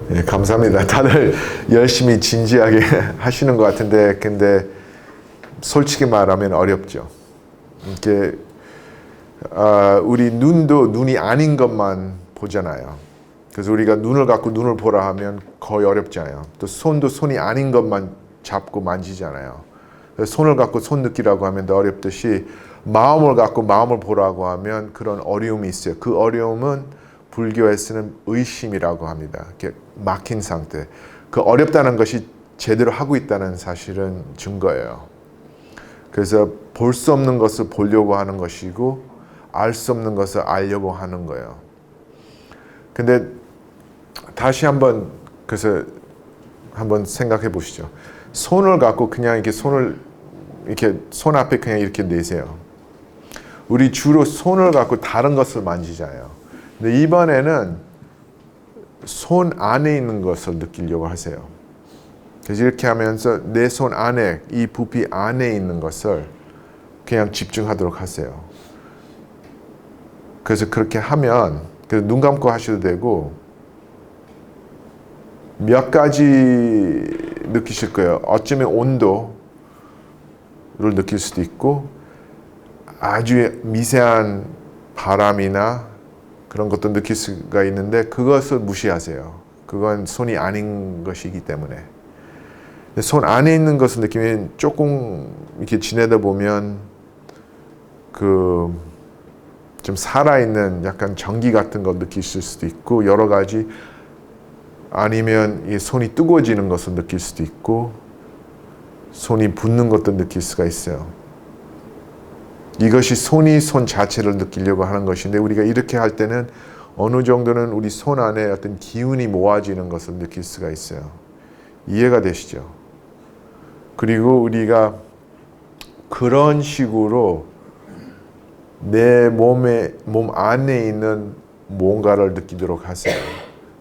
네, 감사합니다. 다들 열심히 진지하게 하시는 것 같은데, 근데 솔직히 말하면 어렵죠. 이렇게 우리 눈이 아닌 것만 보잖아요. 그래서 우리가 눈을 갖고 눈을 보라 하면 거의 어렵잖아요. 또 손도 손이 아닌 것만 잡고 만지잖아요. 그래서 손을 갖고 손 느끼라고 하면 더 어렵듯이 마음을 갖고 마음을 보라고 하면 그런 어려움이 있어요. 그 어려움은 불교에서는 의심이라고 합니다. 이렇게 막힌 상태. 그 어렵다는 것이 제대로 하고 있다는 사실은 증거예요. 그래서 볼 수 없는 것을 보려고 하는 것이고 알 수 없는 것을 알려고 하는 거예요. 근데 다시 한번 그래서 한번 생각해 보시죠. 손을 갖고 그냥 이렇게 손 앞에 그냥 이렇게 내세요. 우리 주로 손을 갖고 다른 것을 만지잖아요. 근데 이번에는 손 안에 있는 것을 느끼려고 하세요. 그래서 이렇게 하면서 내 손 안에, 이 부피 안에 있는 것을 그냥 집중하도록 하세요. 그래서 그렇게 하면 눈 감고 하셔도 되고 몇 가지 느끼실 거예요. 어쩌면 온도를 느낄 수도 있고 아주 미세한 바람이나 그런 것도 느낄 수가 있는데 그것을 무시하세요. 그건 손이 아닌 것이기 때문에. 손 안에 있는 것을 느끼면 조금 이렇게 지내다 보면 좀 살아있는 약간 전기 같은 거 느끼실 수도 있고 여러 가지 아니면 이 손이 뜨거워지는 것을 느낄 수도 있고 손이 붓는 것도 느낄 수가 있어요. 이것이 손이 손 자체를 느끼려고 하는 것인데 우리가 이렇게 할 때는 어느 정도는 우리 손 안에 어떤 기운이 모아지는 것을 느낄 수가 있어요. 이해가 되시죠? 그리고 우리가 그런 식으로 내 몸 안에 있는 뭔가를 느끼도록 하세요.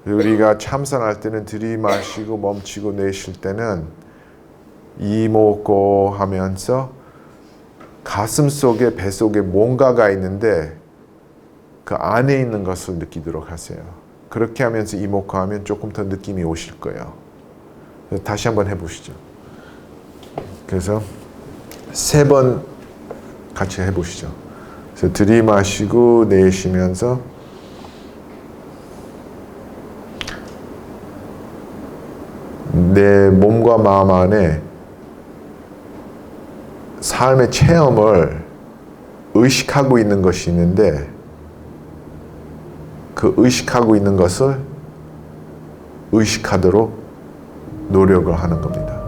우리가 참선할 때는 들이마시고 멈추고 내쉴 때는 이목고 하면서 가슴 속에 배 속에 뭔가가 있는데 그 안에 있는 것을 느끼도록 하세요. 그렇게 하면서 이목하면 조금 더 느낌이 오실 거예요. 다시 한번 해보시죠. 그래서 세 번 같이 해보시죠. 그래서 들이마시고 내쉬면서 내 몸과 마음 안에 삶의 체험을 의식하고 있는 것이 있는데 그 의식하고 있는 것을 의식하도록 노력을 하는 겁니다.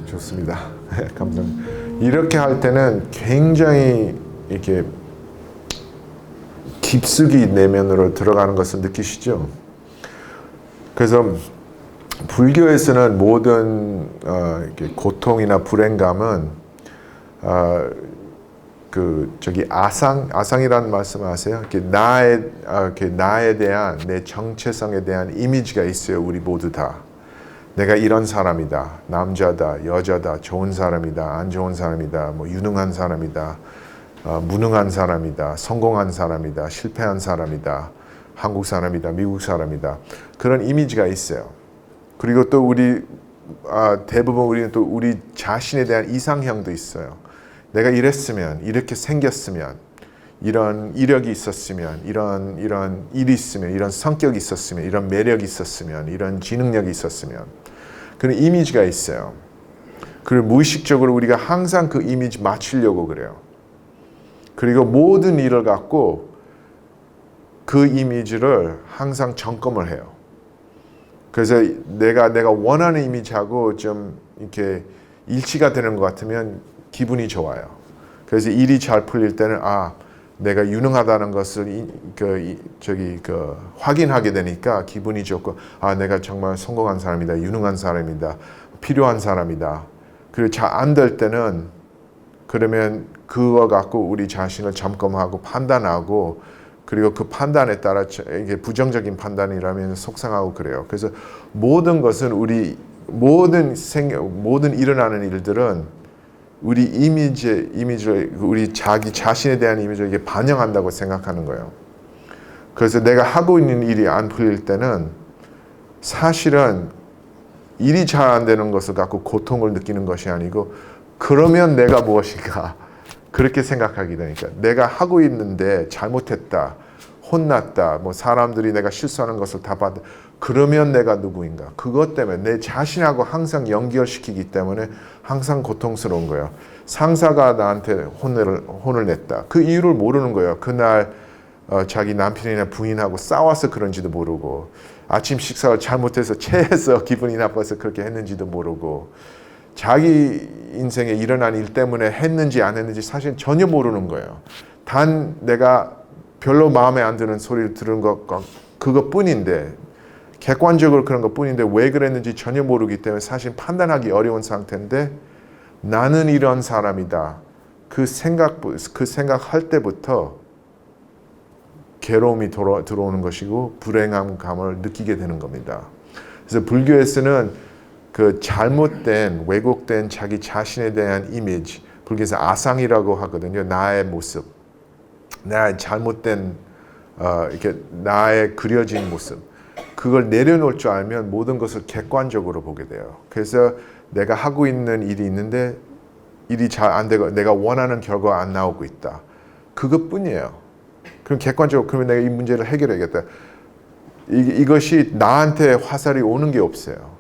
좋습니다. 감사합니다. 이렇게 할 때는 굉장히 이렇게 깊숙이 내면으로 들어가는 것을 느끼시죠? 그래서 불교에서는 모든 고통이나 불행감은 아상이라는 말씀 아세요? 나에 대한 내 정체성에 대한 이미지가 있어요. 우리 모두 다. 내가 이런 사람이다, 남자다, 여자다, 좋은 사람이다, 안 좋은 사람이다, 뭐 유능한 사람이다, 무능한 사람이다, 성공한 사람이다, 실패한 사람이다, 한국 사람이다, 미국 사람이다. 그런 이미지가 있어요. 그리고 또 대부분 우리는 또 우리 자신에 대한 이상형도 있어요. 내가 이랬으면, 이렇게 생겼으면, 이런 이력이 있었으면, 이런 일이 있으면, 이런 성격이 있었으면, 이런 매력이 있었으면, 이런 지능력이 있었으면 그런 이미지가 있어요. 그리고 무의식적으로 우리가 항상 그 이미지 맞추려고 그래요. 그리고 모든 일을 갖고 그 이미지를 항상 점검을 해요. 그래서 내가 원하는 이미지하고 좀 이렇게 일치가 되는 것 같으면 기분이 좋아요. 그래서 일이 잘 풀릴 때는 내가 유능하다는 것을 확인하게 되니까 기분이 좋고 내가 정말 성공한 사람이다, 유능한 사람이다, 필요한 사람이다. 그리고 잘 안 될 때는 그러면 그거 갖고 우리 자신을 점검하고 판단하고 그리고 그 판단에 따라 이게 부정적인 판단이라면 속상하고 그래요. 그래서 모든 것은 모든 일어나는 일들은 우리 이미지를 우리 자기 자신에 대한 이미지를 이게 반영한다고 생각하는 거예요. 그래서 내가 하고 있는 일이 안 풀릴 때는 사실은 일이 잘 안 되는 것을 갖고 고통을 느끼는 것이 아니고 그러면 내가 무엇인가 그렇게 생각하게 되니까 내가 하고 있는데 잘못했다, 혼났다, 뭐 사람들이 내가 실수하는 것을 다 봤다. 그러면 내가 누구인가? 그것 때문에 내 자신하고 항상 연결시키기 때문에 항상 고통스러운 거예요. 상사가 나한테 혼을 냈다. 그 이유를 모르는 거예요. 그날 자기 남편이나 부인하고 싸워서 그런지도 모르고 아침 식사를 잘못해서 체해서 기분이 나빠서 그렇게 했는지도 모르고 자기 인생에 일어난 일 때문에 했는지 안 했는지 사실 전혀 모르는 거예요. 단 내가 별로 마음에 안 드는 소리를 들은 그것뿐인데 객관적으로 그런 것뿐인데 왜 그랬는지 전혀 모르기 때문에 사실 판단하기 어려운 상태인데 나는 이런 사람이다. 그 생각할 때부터 괴로움이 들어오는 것이고 불행한 감을 느끼게 되는 겁니다. 그래서 불교에서는 그 잘못된 왜곡된 자기 자신에 대한 이미지, 불교에서 아상이라고 하거든요. 나의 모습, 나의 잘못된 이렇게 나의 그려진 모습, 그걸 내려놓을 줄 알면 모든 것을 객관적으로 보게 돼요. 그래서 내가 하고 있는 일이 있는데 일이 잘 안 되고 내가 원하는 결과가 안 나오고 있다. 그것뿐이에요. 그럼 객관적으로 그러면 내가 이 문제를 해결해야겠다. 이것이 나한테 화살이 오는 게 없어요.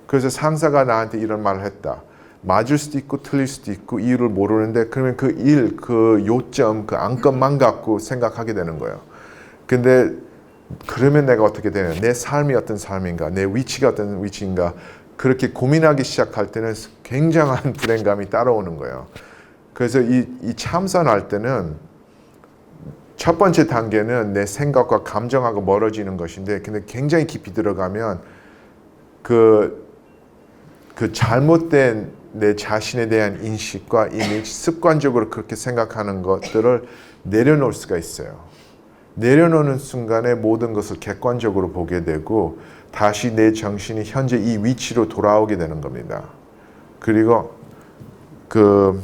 그래서 상사가 나한테 이런 말을 했다. 맞을 수도 있고 틀릴 수도 있고 이유를 모르는데 그러면 그 요점, 그 안건만 갖고 생각하게 되는 거예요. 근데 그러면 내가 어떻게 되냐? 내 삶이 어떤 삶인가? 내 위치가 어떤 위치인가? 그렇게 고민하기 시작할 때는 굉장한 불행감이 따라오는 거예요. 그래서 이 참선할 때는 첫 번째 단계는 내 생각과 감정하고 멀어지는 것인데 근데 굉장히 깊이 들어가면 그 잘못된 내 자신에 대한 인식과 이미지, 습관적으로 그렇게 생각하는 것들을 내려놓을 수가 있어요. 내려놓는 순간에 모든 것을 객관적으로 보게 되고 다시 내 정신이 현재 이 위치로 돌아오게 되는 겁니다. 그리고 그럴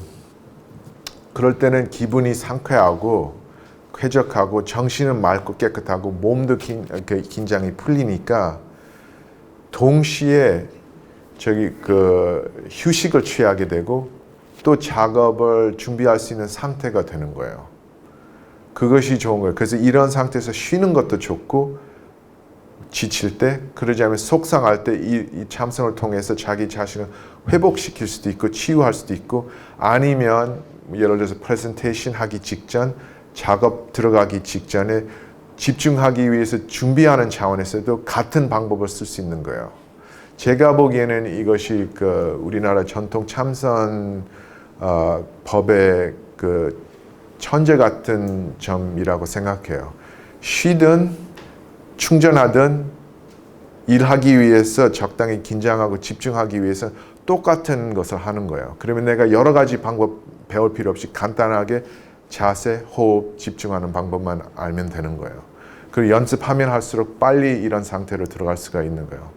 때는 기분이 상쾌하고 쾌적하고 정신은 맑고 깨끗하고 몸도 긴장이 풀리니까 동시에 휴식을 취하게 되고 또 작업을 준비할 수 있는 상태가 되는 거예요. 그것이 좋은 거예요. 그래서 이런 상태에서 쉬는 것도 좋고 지칠 때 그러지 않으면 속상할 때 이 참선을 통해서 자기 자신을 회복시킬 수도 있고 치유할 수도 있고 아니면 예를 들어서 프레젠테이션 하기 직전 작업 들어가기 직전에 집중하기 위해서 준비하는 차원에서도 같은 방법을 쓸 수 있는 거예요. 제가 보기에는 이것이 우리나라 전통 참선 법의 천재 같은 점이라고 생각해요. 쉬든 충전하든 일하기 위해서 적당히 긴장하고 집중하기 위해서 똑같은 것을 하는 거예요. 그러면 내가 여러 가지 방법 배울 필요 없이 간단하게 자세, 호흡, 집중하는 방법만 알면 되는 거예요. 그리고 연습하면 할수록 빨리 이런 상태로 들어갈 수가 있는 거예요.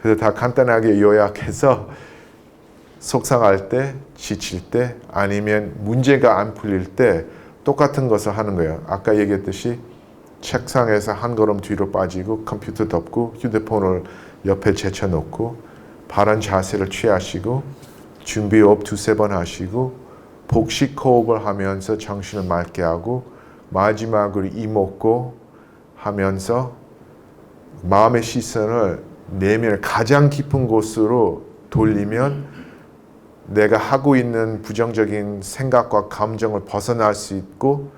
그래서 다 간단하게 요약해서 속상할 때, 지칠 때, 아니면 문제가 안 풀릴 때 똑같은 것을 하는 거예요. 아까 얘기했듯이 책상에서 한 걸음 뒤로 빠지고 컴퓨터 덮고 휴대폰을 옆에 제쳐놓고 바른 자세를 취하시고 준비 호흡 2-3번 하시고 복식 호흡을 하면서 정신을 맑게 하고 마지막으로 이목구 하면서 마음의 시선을 내면의 가장 깊은 곳으로 돌리면 내가 하고 있는 부정적인 생각과 감정을 벗어날 수 있고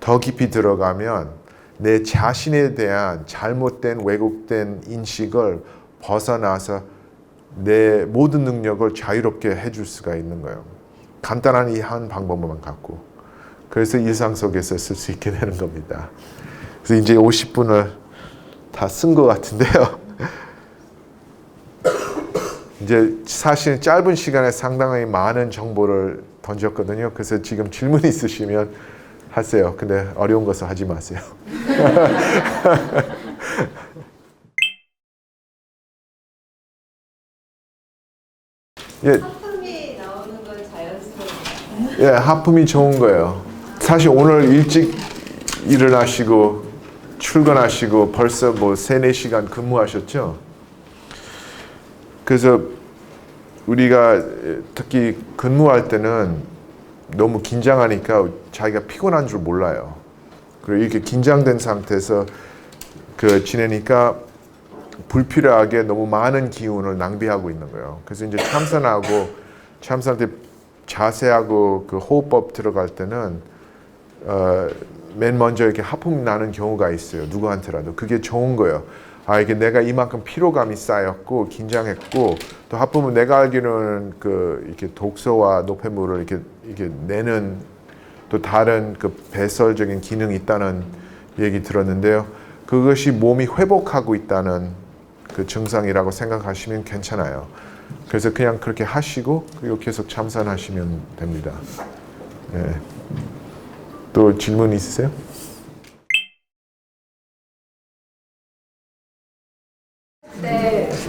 더 깊이 들어가면 내 자신에 대한 잘못된 왜곡된 인식을 벗어나서 내 모든 능력을 자유롭게 해줄 수가 있는 거예요. 간단한 이 한 방법만 갖고. 그래서 일상 속에서 쓸 수 있게 되는 겁니다. 그래서 이제 50분을 다 쓴 것 같은데요. 이제 사실 짧은 시간에 상당히 많은 정보를 던졌거든요. 그래서 지금 질문 있으시면 하세요. 근데 어려운 것을 하지 마세요. 예, 하품이 나오는 건 자연스러워요. 예, 하품이 좋은 거예요. 사실 오늘 일찍 일어나시고 출근하시고 벌써 뭐 3-4시간 근무하셨죠? 그래서 우리가 특히 근무할 때는 너무 긴장하니까 자기가 피곤한 줄 몰라요. 그리고 이렇게 긴장된 상태에서 지내니까 불필요하게 너무 많은 기운을 낭비하고 있는 거예요. 그래서 이제 참선할 때 자세하고 그 호흡법 들어갈 때는 맨 먼저 이렇게 하품이 나는 경우가 있어요. 누구한테라도. 그게 좋은 거예요. 아, 이게 내가 이만큼 피로감이 쌓였고 긴장했고 또 하품은 내가 알기로는 이렇게 독소와 노폐물을 이렇게 내는 또 다른 배설적인 기능이 있다는 얘기 들었는데요. 그것이 몸이 회복하고 있다는 증상이라고 생각하시면 괜찮아요. 그래서 그냥 그렇게 하시고 그리고 계속 참선하시면 됩니다. 네. 또 질문 있으세요?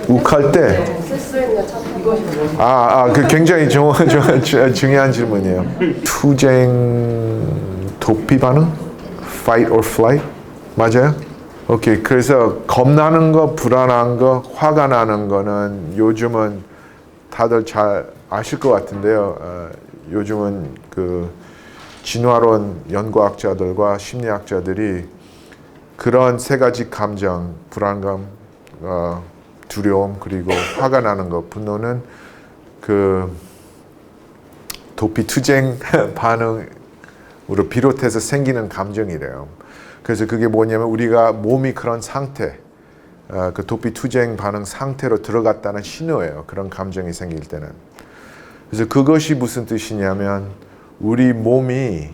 욱할 때 쓸수 있는 첫 이것이 그 굉장히 중요한 질문이에요. 투쟁 도피 반응? Fight or flight? 맞아요? 오케이. 그래서 겁나는 거, 불안한 거, 화가 나는 거는 요즘은 다들 잘 아실 것 같은데요. 요즘은 진화론 연구학자들과 심리학자들이 그런 3가지 감정, 불안감, 두려움 그리고 화가 나는 것, 분노는 도피 투쟁 반응으로 비롯해서 생기는 감정이래요. 그래서 그게 뭐냐면 우리가 몸이 그런 상태, 도피 투쟁 반응 상태로 들어갔다는 신호예요. 그런 감정이 생길 때는. 그래서 그것이 무슨 뜻이냐면 우리 몸이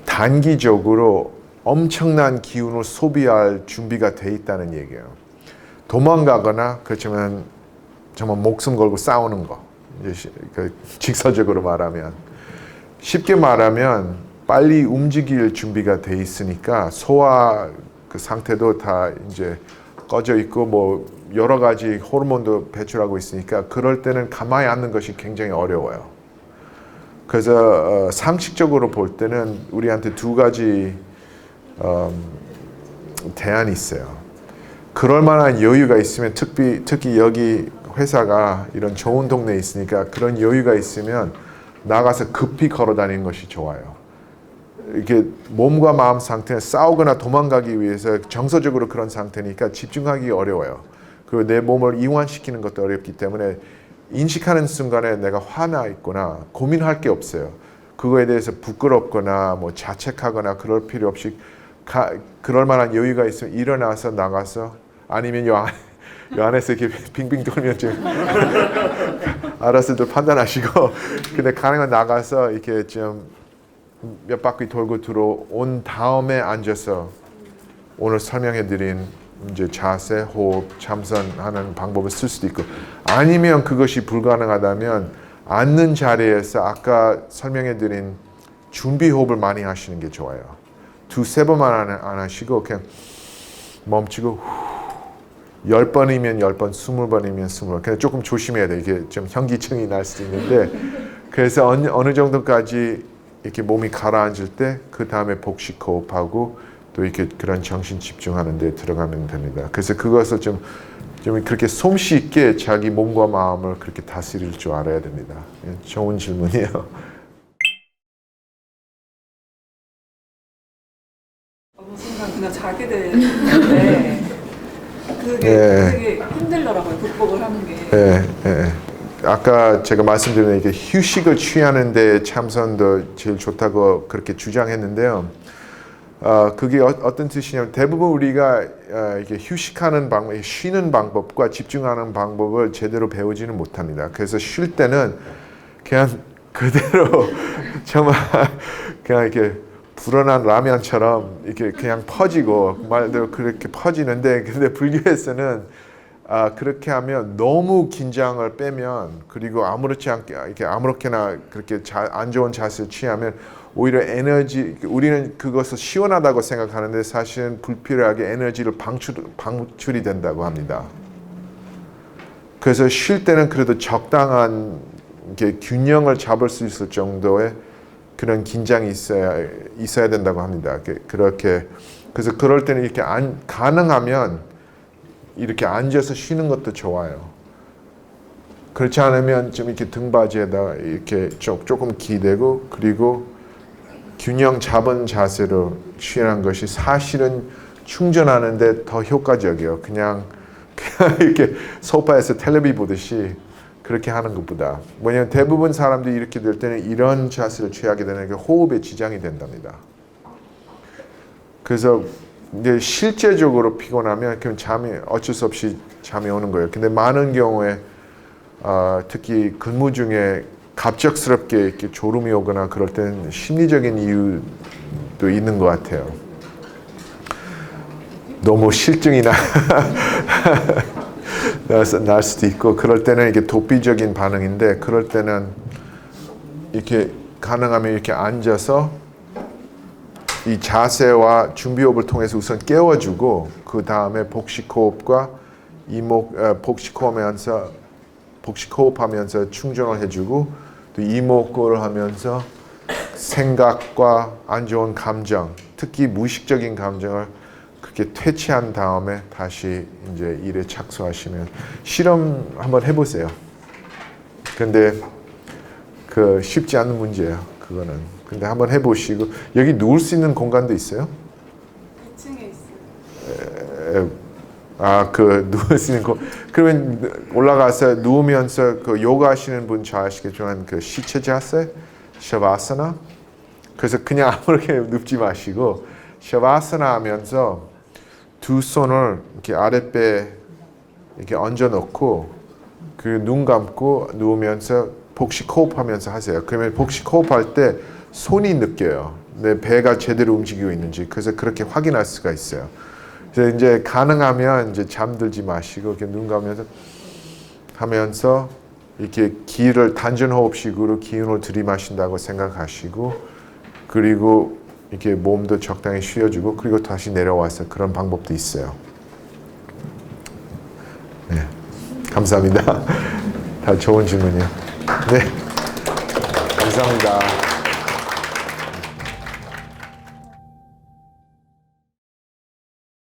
단기적으로 엄청난 기운을 소비할 준비가 돼 있다는 얘기예요. 도망가거나 그렇지만 정말 목숨 걸고 싸우는 거. 직설적으로 말하면. 쉽게 말하면 빨리 움직일 준비가 돼 있으니까 소화 상태도 다 이제 꺼져 있고 뭐 여러 가지 호르몬도 배출하고 있으니까 그럴 때는 가만히 앉는 것이 굉장히 어려워요. 그래서 상식적으로 볼 때는 우리한테 2가지 대안이 있어요. 그럴 만한 여유가 있으면 특히 여기 회사가 이런 좋은 동네에 있으니까 그런 여유가 있으면 나가서 급히 걸어 다니는 것이 좋아요. 이렇게 몸과 마음 상태는 싸우거나 도망가기 위해서 정서적으로 그런 상태니까 집중하기 어려워요. 그리고 내 몸을 이완시키는 것도 어렵기 때문에 인식하는 순간에 내가 화나 있거나 고민할 게 없어요. 그거에 대해서 부끄럽거나 뭐 자책하거나 그럴 필요 없이 그럴 만한 여유가 있으면 일어나서 나가서 아니면 요 안에서 이렇게 빙빙 돌면 지금 알아서들 판단하시고 근데 가능한 나가서 이렇게 좀 몇 바퀴 돌고 들어온 다음에 앉아서 오늘 설명해드린 이제 자세, 호흡, 참선하는 방법을 쓸 수도 있고 아니면 그것이 불가능하다면 앉는 자리에서 아까 설명해드린 준비 호흡을 많이 하시는 게 좋아요. 2-3번만 안 하시고 그냥 멈추고 10번이면 10번, 20번이면 20번. 그냥 조금 조심해야 돼. 이게 좀 현기증이 날 수도 있는데 그래서 어느 정도까지 이렇게 몸이 가라앉을 때 그 다음에 복식 호흡하고 또 이렇게 그런 정신 집중하는 데 들어가면 됩니다. 그래서 그것을 좀 그렇게 솜씨 있게 자기 몸과 마음을 그렇게 다스릴 줄 알아야 됩니다. 좋은 질문이에요. 어느 순간 그냥 자게 되는데 그게 되게 힘들더라고요. 극복을 하는 게. 네. 아까 제가 말씀드린 이게 휴식을 취하는데 참선도 제일 좋다고 그렇게 주장했는데요. 그게 어떤 뜻이냐면 대부분 우리가 이게 휴식하는 방법, 쉬는 방법과 집중하는 방법을 제대로 배우지는 못합니다. 그래서 쉴 때는 그냥 그대로 정말 그냥 이렇게 불어난 라면처럼 이렇게 그냥 퍼지고 말대로 그렇게 퍼지는데 근데 불교에서는 그렇게 하면 너무 긴장을 빼면 그리고 아무렇지 않게 이렇게 아무렇게나 그렇게 안 좋은 자세를 취하면 오히려 에너지 우리는 그것을 시원하다고 생각하는데 사실은 불필요하게 에너지를 방출이 된다고 합니다. 그래서 쉴 때는 그래도 적당한 이렇게 균형을 잡을 수 있을 정도의 그런 긴장이 있어야 된다고 합니다. 그렇게 그래서 그럴 때는 이렇게 가능하면 이렇게 앉아서 쉬는 것도 좋아요. 그렇지 않으면 좀 이렇게 등받이에다 이렇게 조금 기대고 그리고 균형 잡은 자세로 쉬는 것이 사실은 충전하는데 더 효과적이에요. 그냥 이렇게 소파에서 텔레비 보듯이 그렇게 하는 것보다. 왜냐하면 대부분 사람들이 이렇게 될 때는 이런 자세를 취하게 되는 게 호흡에 지장이 된답니다. 그래서 이제 실제적으로 피곤하면 그럼 잠이 어쩔 수 없이 잠이 오는 거예요. 근데 많은 경우에 특히 근무 중에 갑작스럽게 이렇게 졸음이 오거나 그럴 때는 심리적인 이유도 있는 것 같아요. 너무 실증이 날 수도 있고 그럴 때는 이게 도피적인 반응인데 그럴 때는 이렇게 가능하면 이렇게 앉아서 이 자세와 준비호흡을 통해서 우선 깨워주고 그 다음에 복식호흡과 복식호흡하면서 충전을 해주고 또 이목구를 하면서 생각과 안 좋은 감정, 특히 무의식적인 감정을 그렇게 퇴치한 다음에 다시 이제 일에 착수하시면 실험 한번 해보세요. 근데 그 쉽지 않은 문제예요. 그거는. 근데 한번 해보시고 여기 누울 수 있는 공간도 있어요? 2층에 있어요. 그 누울 수 있는 그러면 올라가서 누우면서 그 요가 하시는 분 잘 아시겠지만 그 시체 자세, 샤바사나. 그래서 그냥 아무렇게 눕지 마시고 샤바사나 하면서 두 손을 이렇게 아랫배에 이렇게 얹어 놓고 그 눈 감고 누우면서 복식 호흡하면서 하세요. 그러면 복식 호흡할 때 손이 느껴요. 내 배가 제대로 움직이고 있는지. 그래서 그렇게 확인할 수가 있어요. 그래서 이제 가능하면 이제 잠들지 마시고 이렇게 눈 감면서 이렇게 기를 단전 호흡식으로 기운을 들이마신다고 생각하시고 그리고 이렇게 몸도 적당히 쉬어주고 그리고 다시 내려와서 그런 방법도 있어요. 네, 감사합니다. 다 좋은 질문이요. 네, 감사합니다.